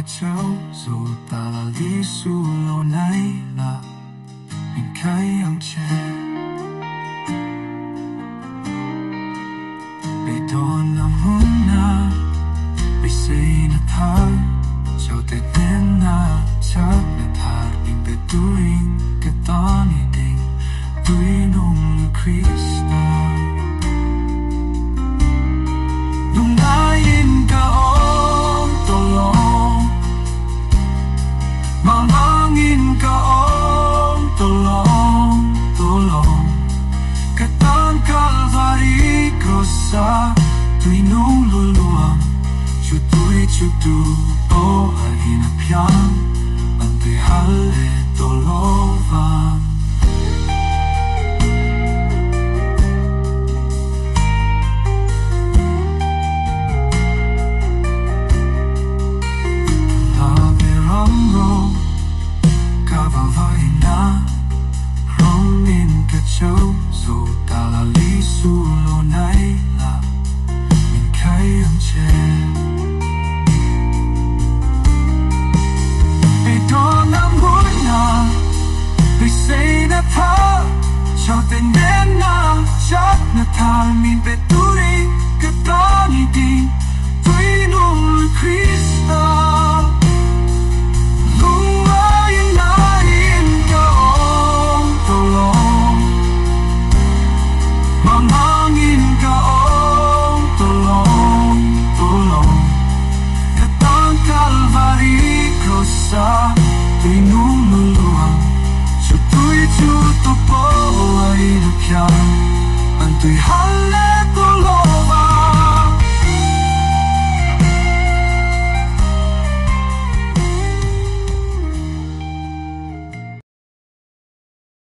cả cháu dù ta là lý su lâu nay là mình cái ông trẻ bị đòn làm hôn na bị xây na thả cho tết đến na chắc na thả mình bị tuổi cái to này tình tuổi nung Krista nung nain ka om tolong mamangin ka om tolong tolong katang Calvary crossa tuy nung luluang chu tu o hinapyang ante halle tolovan châu dù ta là lý su lâu nay là mình cái âm trẻ để đó năm mũi na để xây na thả cho tên đến na chắc na thả mình về tuổi cái đó như đi với nụ Krista Mamangin ka om tolong tolong katang Calvary crossa tuy nung luluang cho tôi chu to po ai được chăng anh tuy hal